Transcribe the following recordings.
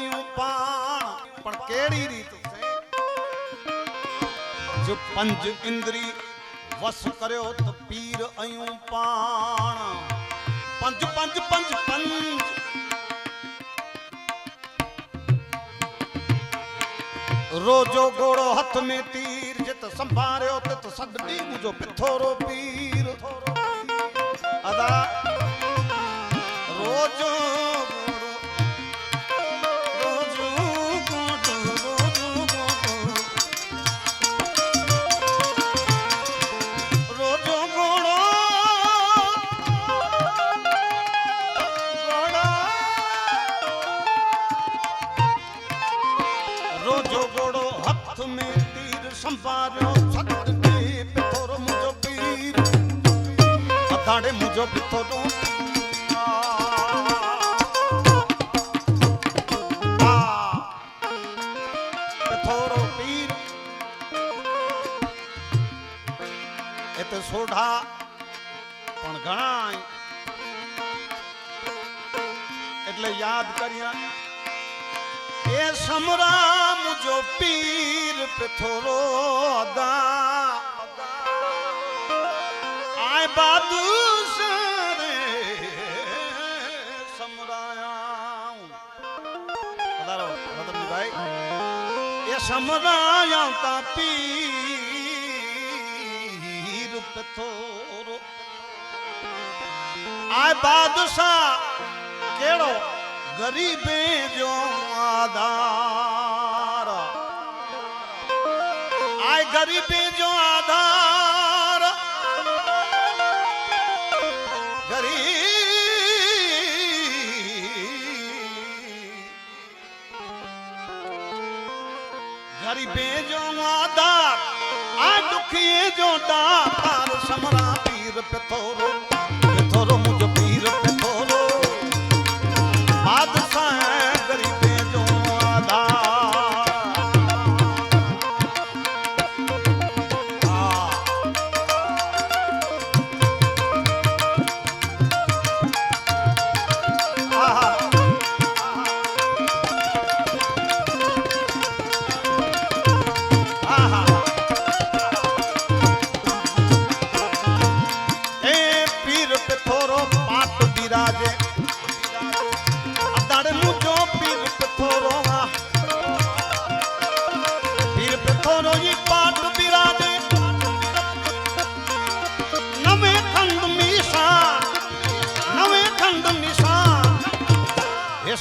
अयूं पाण पण केड़ी रीत से जो पंज इंद्री वस करियो त पीर अयूं पाण पंज पंज पंज पंज रोजो घोड़ो हथ में तीर जित संभारियो तित सदड़ी मुझो पिथोरो पीर अदा रोजो अथाड़े मुझो पिथोरो पिथोरो पीर एते सोढ़ा पण घणाय એટલે યાદ કર્યા એ સમરા મુજો પીર पिथोरो अदा आय बादशाह समराया पधारो रतन भाई ये समराया ता पीर पिथोरो आय बादशाह केड़ो गरीबे जो आधार आय गरीबे जो आधार गरीबे जो आधार आ दुखिए जो दातार समरा पीर पिथोरो पिथोरो मुझो पीर पिथोरो बादशाह गरीबे जो आधार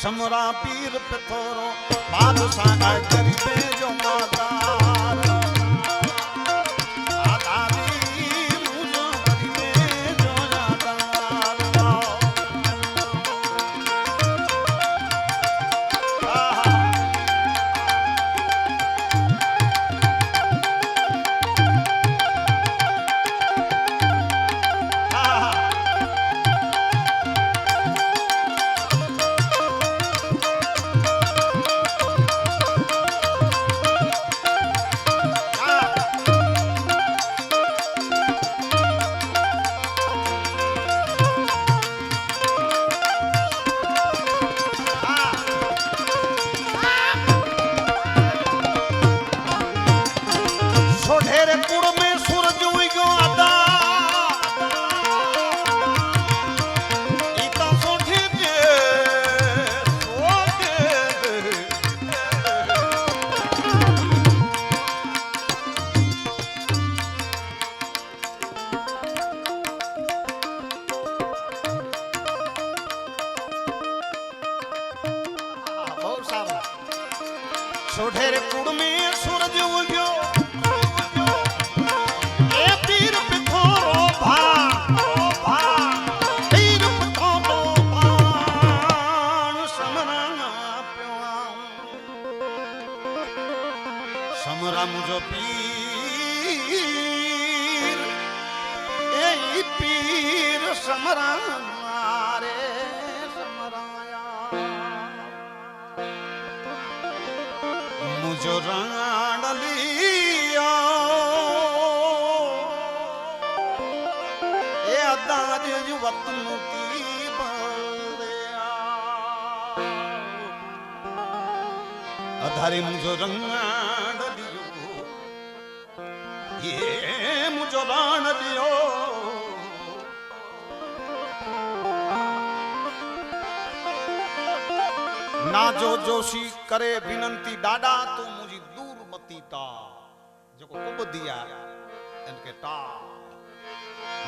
समरा पीर पिथोरो बादशाह गरीबे जो आधार आधारी मुझो गरीबे जो आधार छोढ़ेर कुड़ में सूरज उग्यो ए पीर पिथोरो भा पीर पिथोरो भाण समरा प्यो समरा मुझो पीर ए पीर समरा मारे समराया मुझो राण लिया ए अदाज वतन की बंदिया धारी मुझो रंगाड़ दियो ये मुझो राण दियो ना जो जोशी करे विनंती डाडा तो मुझी दूर मती ता जो को दिया इनके ता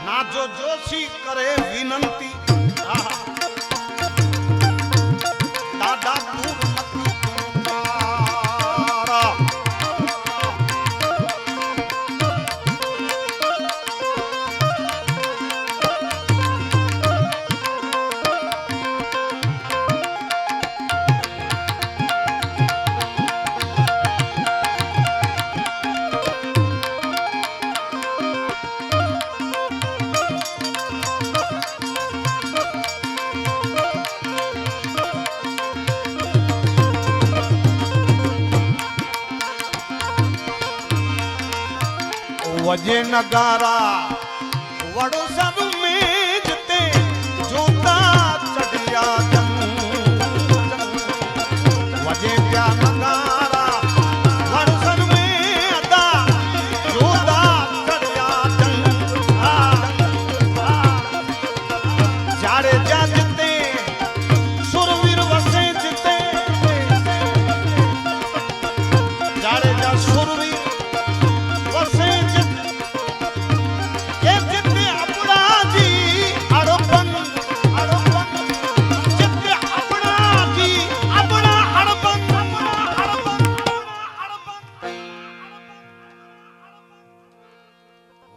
ना जो जोशी करे विनंती डाडा दूर मती तारा वजे नगारा वड़ो सब में जते जोता चढ़िया वजे क्या नगारा वड़ो सब में अदा जोता चढ़िया जाड़े जा जते सुरवीर वसे जते जाड़े जा सुरवीर वसे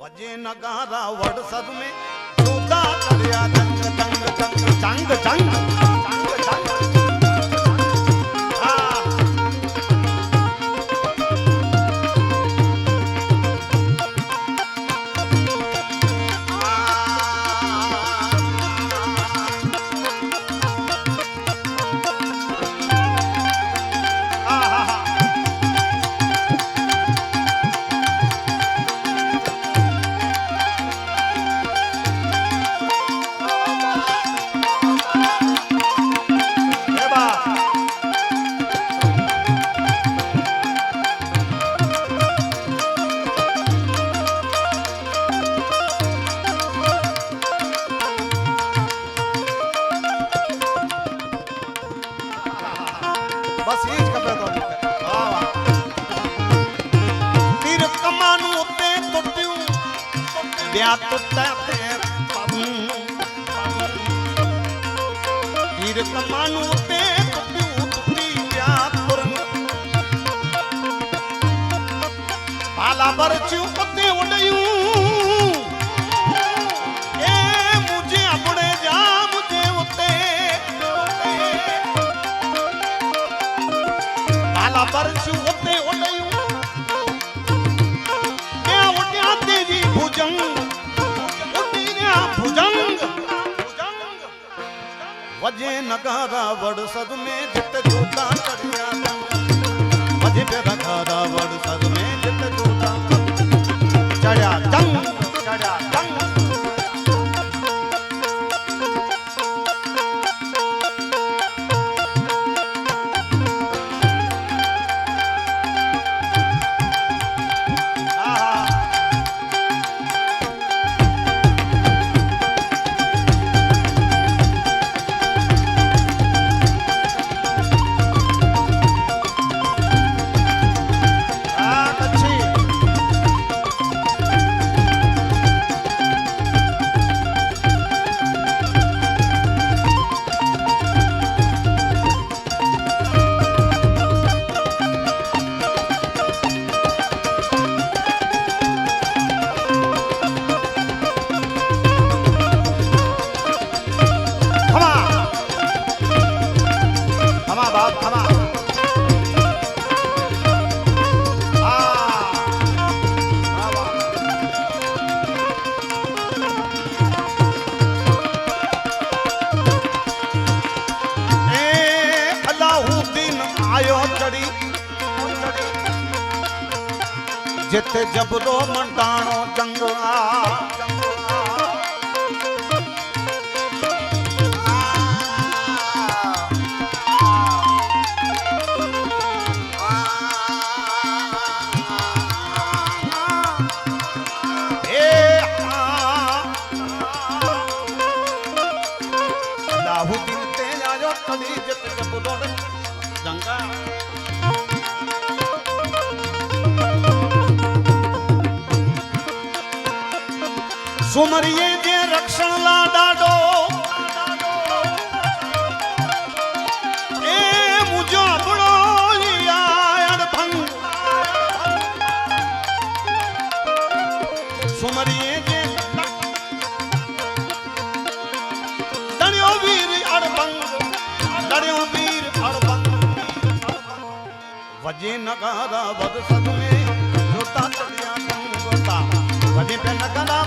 वजे नगारा वड़ सद में जोता चढ़िया जंग जंग जंग जंग जंग बस ये कपड़े तो तीर कमानू होते तो ट्यूं ब्याह टूटा तीर कमानू होते तो ट्यूं टूटी ब्याह तुरंग पाला बरचू होते उड़यूं ए मुझे अपने जा मुझे होते परशु होते उड़यूं क्या उड़या तेजी भुजंग उड़या भुजंग वजे नगारा वड़ सद में जित जोता चढ़िया वजे पे नगारा वड़ सद में जित जोता चढ़िया जंग चढ़िया जंग जिते जबरो मंडाणो जंग आहुति ते आयो कली जित जबुदोड़ जंगा सुमरिए जे रक्षण ला डाडो ए मुझो बड़ो यार भंग सुमरिए जे दड़ियो वीर अड़बंग दड़ियो वीर अड़बंग वजे नगारा बद सद में जोता चलिया गोता वजे पे नगारा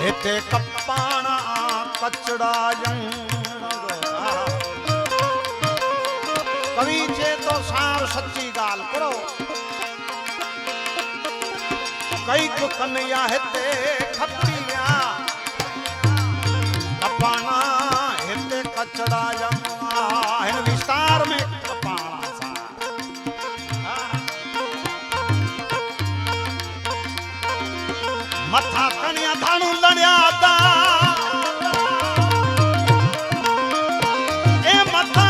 हेते कपाणा कचड़ा कवि जे तो सार सच्ची गाल करो कई को कन्हैया हेते खपिया कपाणा हेते कचड़ा इन विस्तार में कपाणा सा मथा कन्या धाणु लड़िया ता ए मथा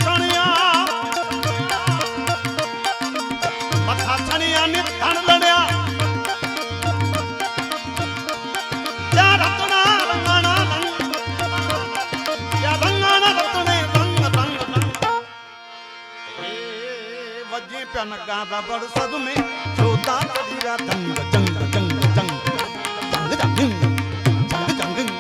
कन्या मथा कन्या ने धन लड़िया या रत्ना रंगाना या रंगाना रत्ने रंग रंग रंग ए वजे पे नगारा बड़ सद में जोता चलिया जंग जंग जंग जंग जंग जंग जंग जंग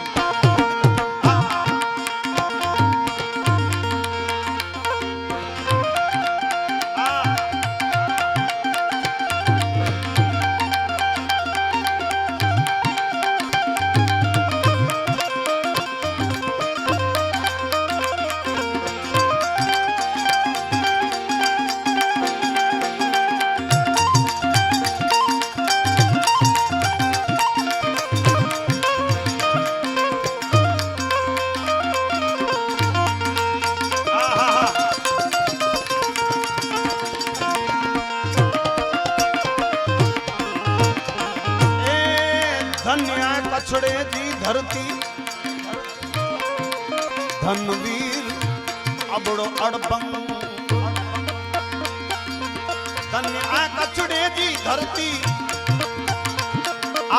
कछड़े जी धरती धनवीर अबड़ो अड़बंग धन्य आ कछड़े जी धरती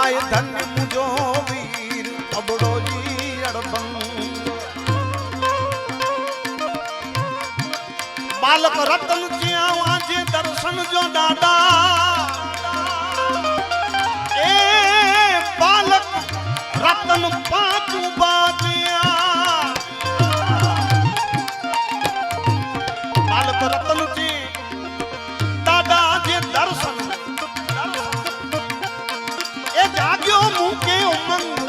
आए धन्य मुझो वीर अबड़ो जी अड़बंग बालक रतन जिया वाजे दर्शन जो दादा बालक रतन पांचू बाजिया बालक रतन जी दादा जे दर्शन ए जागियो मुंह के उमंग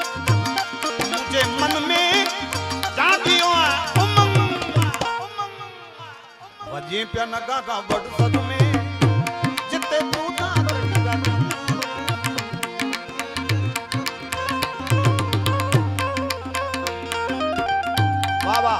मुझे मन में जागियो उमंग वजे पे नगारा बड़ सद में जिते तू बाबा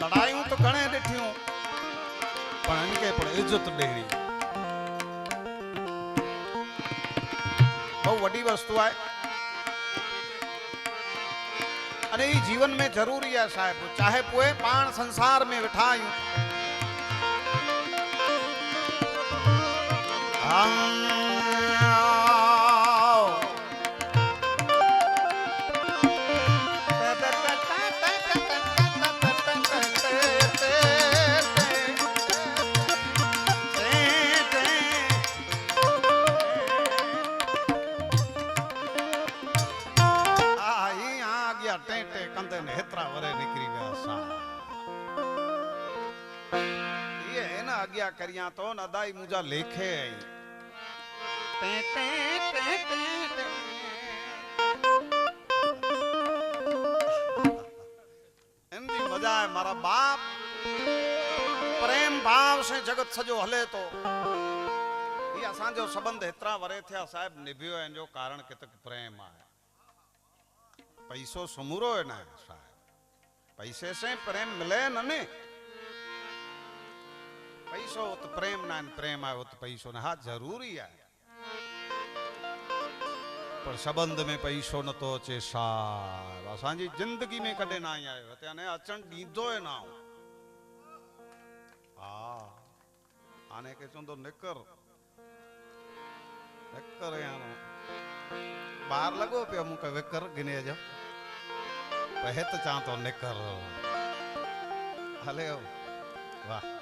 लड़ायूं तो घणे ॾिठियूं पर इनके पण इज्जत ॾेणी बहु वॾी वस्तु आहे अने ई जीवन में ज़रूरी आहे साहिब चाहे पोइ पाण संसार में वेठा आहियूं हेतरा वरे निकरी गया सा ये है ना आज्ञा करिया तो नदाई मुझा लेखे आई टे टे टे टे टे इनकी मजा है मारा बाप प्रेम भाव से जगत सजो हले तो ये असा जो संबंध हेतरा वरे थे साहब निभियो है जो कारण कितक प्रेम है पैसो समूरो है ना साहब पैसे से प्रेम मिले न ने पैसो तो प्रेम ना प्रेम आयो तो पैसो ना हाँ जरूरी है पर संबंध में पैसो न तो अचे साहब असांजी जिंदगी में कदे ना आयो त्याने अचण दीदो है ना हाँ आने के चंदो निकर निकर यानो बाहर लगो पे मुके विकर गिने जा पहत चाह तो निकर हले वाह